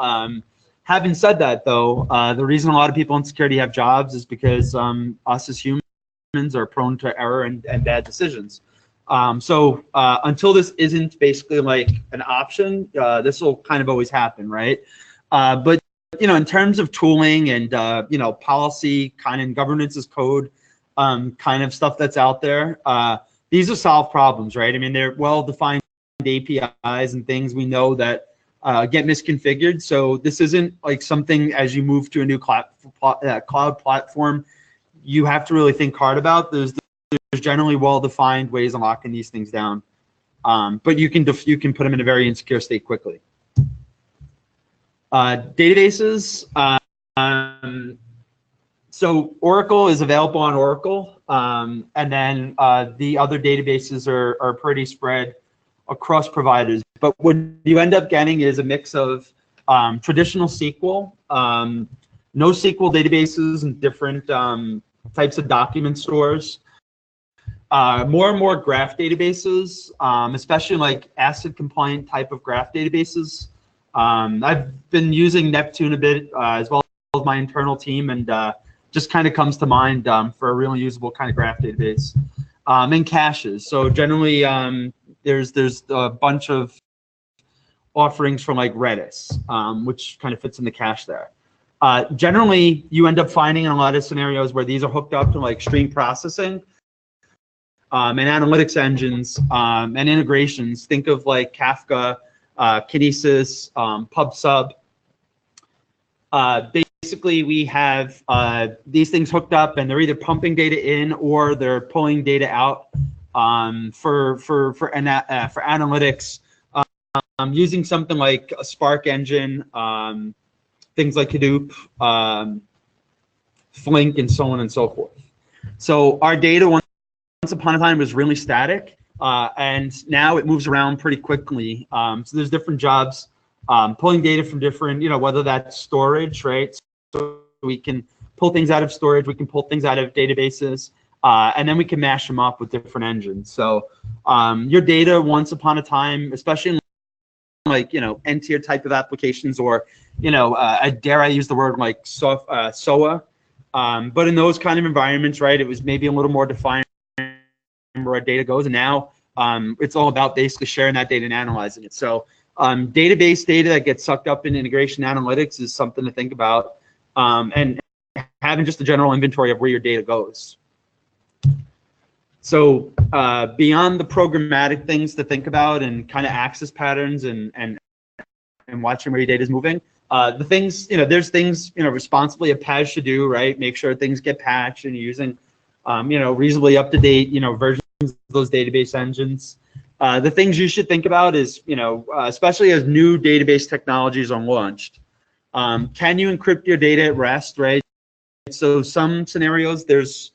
having said that, though, the reason a lot of people in security have jobs is because us as humans are prone to error and bad decisions. So until this isn't basically like an option, this will kind of always happen, right? But in terms of tooling and policy, kind of governance as code, kind of stuff that's out there, these are solved problems, right? I mean, they're well-defined APIs and things we know that get misconfigured. So this isn't like something as you move to a new cloud platform, you have to really think hard about. There's generally well-defined ways of locking these things down, but you can put them in a very insecure state quickly. Databases. So Oracle is available on Oracle, and then the other databases are pretty spread across providers. But what you end up getting is a mix of traditional SQL, NoSQL databases, and different types of document stores. More and more graph databases, especially like ACID compliant type of graph databases. I've been using Neptune a bit as well as my internal team, and just kind of comes to mind for a really usable kind of graph database. And caches. So generally, there's a bunch of offerings from like Redis, which kind of fits in the cache there. Generally, you end up finding in a lot of scenarios where these are hooked up to like stream processing and analytics engines and integrations. Think of like Kafka, Kinesis, PubSub. Basically, we have these things hooked up, and they're either pumping data in or they're pulling data out for analytics using something like a Spark engine, things like Hadoop, Flink, and so on and so forth. So our data once upon a time was really static, and now it moves around pretty quickly. So there's different jobs pulling data from different, whether that's storage, right? So we can pull things out of storage, we can pull things out of databases, and then we can mash them up with different engines. So your data once upon a time, especially in like, N-tier type of applications, or, dare I use the word like SOA, but in those kind of environments, right, it was maybe a little more defined where our data goes, and now it's all about basically sharing that data and analyzing it. So database data that gets sucked up in integration analytics is something to think about, and having just a general inventory of where your data goes. So beyond the programmatic things to think about and kind of access patterns and watching where your data is moving, the things, there's things, responsibly a PaaS should do, right? Make sure things get patched and using, reasonably up-to-date, versions of those database engines. The things you should think about is, especially as new database technologies are launched, can you encrypt your data at rest, right? So some scenarios, there's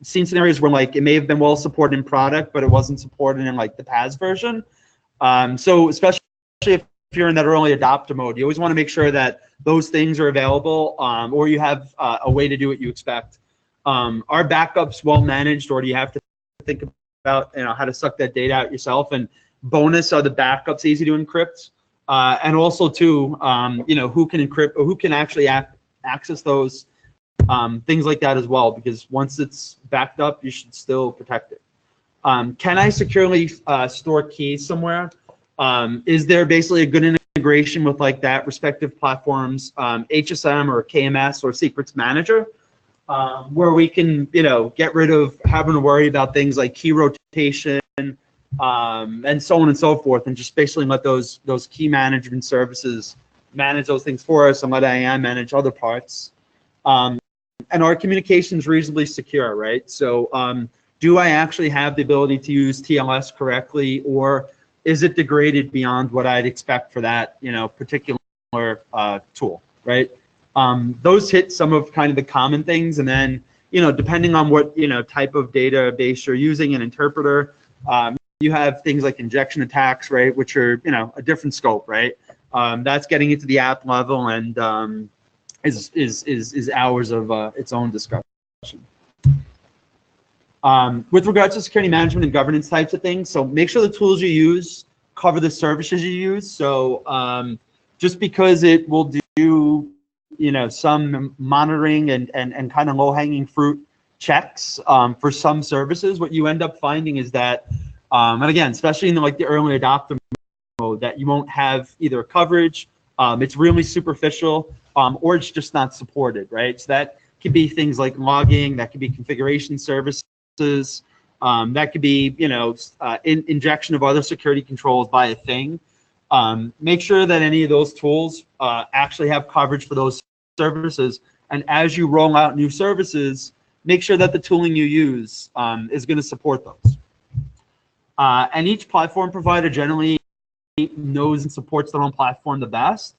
seen scenarios where like it may have been well supported in product, but it wasn't supported in like the PaaS version. So especially if you're in that early adopter mode, you always want to make sure that those things are available, or you have a way to do what you expect. Are backups well managed, or do you have to think about how to suck that data out yourself? And bonus, are the backups easy to encrypt? And also too, who can encrypt or who can actually access those, things like that as well, because once it's backed up, you should still protect it. Can I securely store keys somewhere? Is there basically a good integration with like that respective platform's HSM or KMS or secrets manager, where we can, get rid of having to worry about things like key rotation, and so on and so forth, and just basically let those key management services manage those things for us and let IAM manage other parts. And our communication is reasonably secure, right? So do I actually have the ability to use TLS correctly, or is it degraded beyond what I'd expect for that, particular tool, right? Those hit some of kind of the common things, and then, depending on what, type of database you're using, an interpreter, you have things like injection attacks, right, which are, a different scope, right? That's getting into the app level and is hours of its own discussion. With regards to security management and governance types of things, so make sure the tools you use cover the services you use. So just because it will do, some monitoring and kind of low-hanging fruit checks for some services, what you end up finding is that, and again, especially in the early adopter mode, that you won't have either coverage, it's really superficial, or it's just not supported, right? So that could be things like logging, that could be configuration services, that could be, injection of other security controls by a thing. Make sure that any of those tools actually have coverage for those services. And as you roll out new services, make sure that the tooling you use is going to support those. And each platform provider generally knows and supports their own platform the best.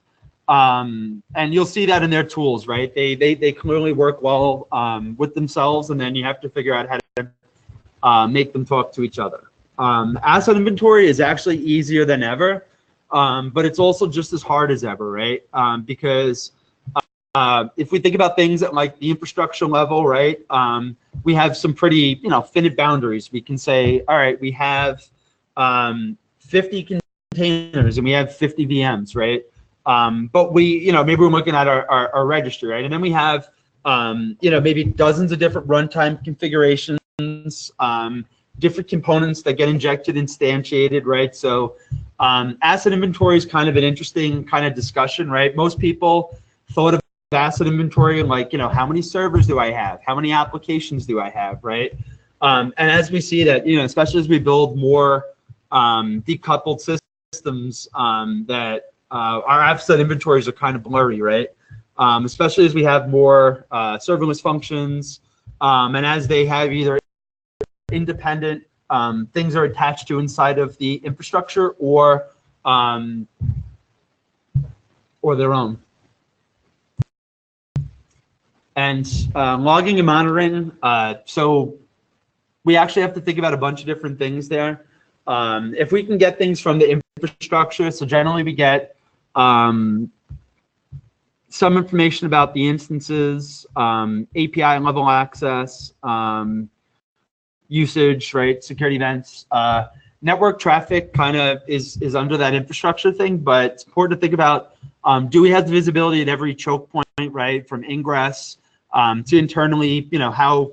And you'll see that in their tools, right? They clearly work well with themselves, and then you have to figure out how to make them talk to each other. Asset inventory is actually easier than ever, but it's also just as hard as ever, right? Because if we think about things at like the infrastructure level, right, we have some pretty, finite boundaries. We can say, all right, we have 50 containers and we have 50 VMs, right? But we, maybe we're looking at our registry, right? And then we have, maybe dozens of different runtime configurations, different components that get injected, instantiated, right? So asset inventory is kind of an interesting kind of discussion, right? Most people thought of asset inventory like, how many servers do I have? How many applications do I have, right? And as we see that, especially as we build more decoupled systems, that our asset inventories are kind of blurry, right? Especially as we have more serverless functions, and as they have either independent things are attached to inside of the infrastructure or their own. And logging and monitoring, so we actually have to think about a bunch of different things there. If we can get things from the infrastructure, so generally we get some information about the instances, API level access, usage, right, security events. Network traffic kind of is under that infrastructure thing, but it's important to think about, do we have the visibility at every choke point, right, from ingress to internally, how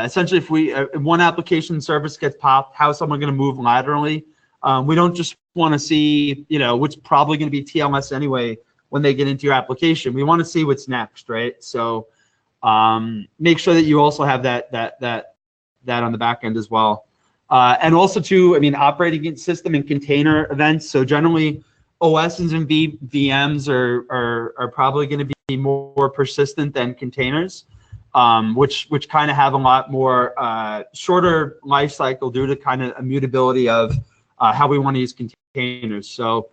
essentially if one application service gets popped, how is someone going to move laterally? We don't just want to see, what's probably going to be TLS anyway when they get into your application. We want to see what's next, right? So make sure that you also have that on the back end as well. And also too, operating system and container events. So generally OSs and VMs are probably going to be more persistent than containers, which kind of have a lot more shorter life cycle due to kind of immutability of how we want to use containers. So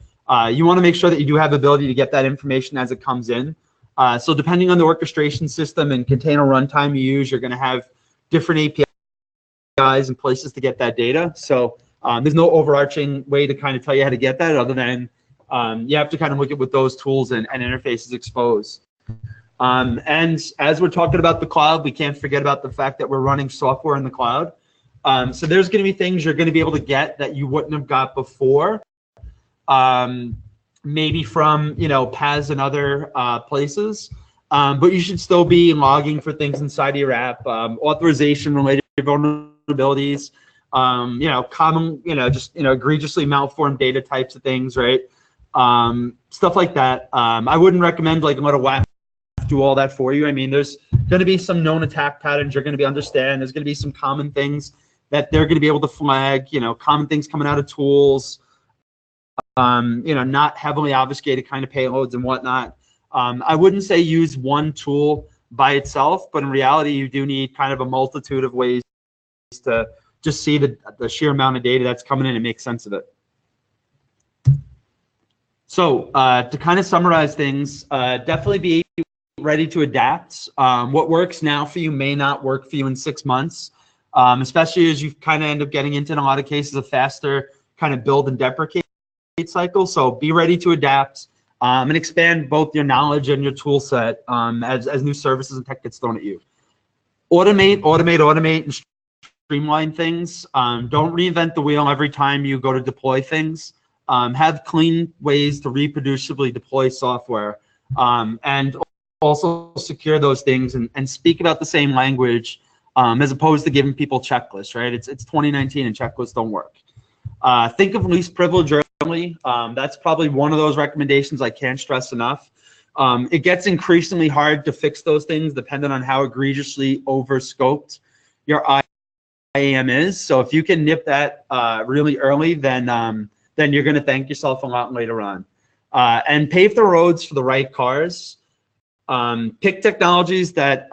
you want to make sure that you do have the ability to get that information as it comes in. So depending on the orchestration system and container runtime you use, you're going to have different APIs and places to get that data. So there's no overarching way to kind of tell you how to get that other than you have to kind of look at what those tools and interfaces expose. And as we're talking about the cloud, we can't forget about the fact that we're running software in the cloud. So there's going to be things you're going to be able to get that you wouldn't have got before, maybe from PaaS and other places, but you should still be logging for things inside of your app, authorization related vulnerabilities, common, just egregiously malformed data types of things, right? stuff like that. I wouldn't recommend like let a WAF do all that for you. I mean, there's going to be some known attack patterns you're going to be understand. There's going to be some common things that they're going to be able to flag, you know, common things coming out of tools, you know, not heavily obfuscated kind of payloads and whatnot. I wouldn't say use one tool by itself, but in reality, you do need kind of a multitude of ways to just see the sheer amount of data that's coming in and make sense of it. So to kind of summarize things, definitely be ready to adapt. What works now for you may not work for you in 6 months, especially as you kind of end up getting into, in a lot of cases, a faster kind of build and deprecate cycle. So be ready to adapt and expand both your knowledge and your tool set as new services and tech gets thrown at you. Automate, and streamline things. Don't reinvent the wheel every time you go to deploy things. Have clean ways to reproducibly deploy software, and also secure those things and speak about the same language, as opposed to giving people checklists, right? It's 2019 and checklists don't work. Think of least privilege early. That's probably one of those recommendations I can't stress enough. It gets increasingly hard to fix those things depending on how egregiously overscoped your IAM is. So if you can nip that really early, then you're going to thank yourself a lot later on. And pave the roads for the right cars. Pick technologies that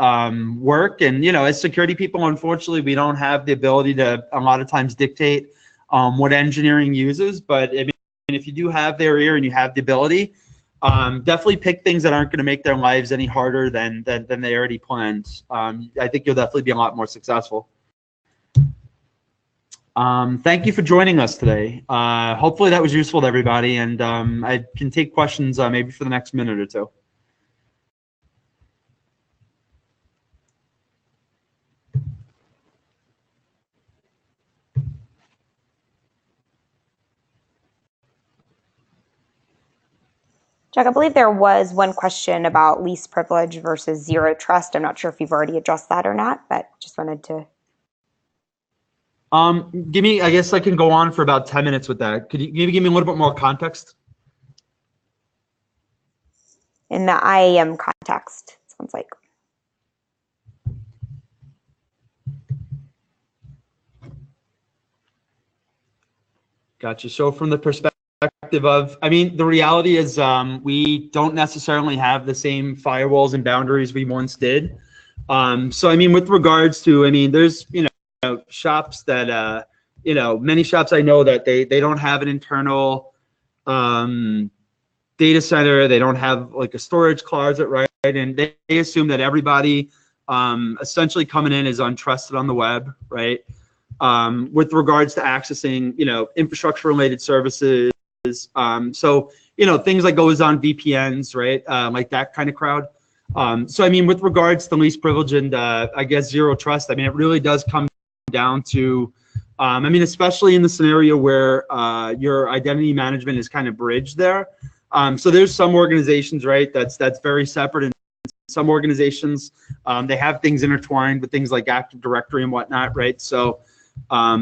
work. And, you know, as security people, unfortunately, we don't have the ability to a lot of times dictate what engineering uses. But I mean, if you do have their ear and you have the ability, definitely pick things that aren't going to make their lives any harder than they already planned. I think you'll definitely be a lot more successful. Thank you for joining us today. Hopefully that was useful to everybody, and I can take questions maybe for the next minute or two. Jack, I believe there was one question about least privilege versus zero trust. I'm not sure if you've already addressed that or not, but just wanted to. I guess I can go on for about 10 minutes with that. Could you maybe give me a little bit more context? In the IAM context, it sounds like. Gotcha. So from the perspective of, I mean, the reality is we don't necessarily have the same firewalls and boundaries we once did. So, I mean, with regards to, I mean, there's, you know, shops that, you know, many shops I know that they don't have an internal data center. They don't have like a storage closet, right? And they assume that everybody essentially coming in is untrusted on the web, right? With regards to accessing, you know, infrastructure related services. So, you know, things like goes on VPNs, right? Like that kind of crowd. So, I mean, with regards to least privilege and I guess zero trust, I mean, it really does come down to, I mean, especially in the scenario where your identity management is kind of bridged there. So there's some organizations, right, that's very separate, and some organizations, they have things intertwined with things like Active Directory and whatnot, right? So, I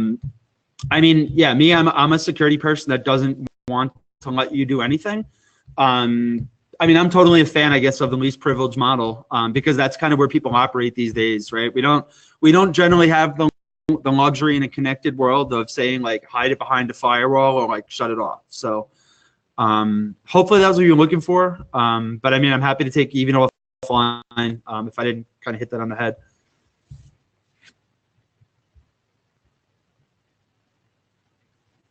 mean, yeah, I'm a security person that doesn't want to let you do anything. I mean, I'm totally a fan, I guess, of the least privilege model, because that's kind of where people operate these days, right? We don't generally have the luxury in a connected world of saying like hide it behind a firewall or like shut it off. So hopefully that's what you're looking for. But I mean, I'm happy to take even offline if I didn't kind of hit that on the head.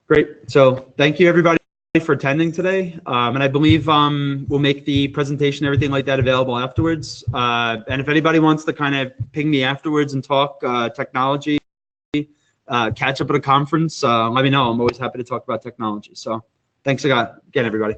Great. So thank you everybody for attending today. And I believe we'll make the presentation, everything like that available afterwards. And if anybody wants to kind of ping me afterwards and talk technology, catch up at a conference, let me know. I'm always happy to talk about technology. So thanks again, everybody.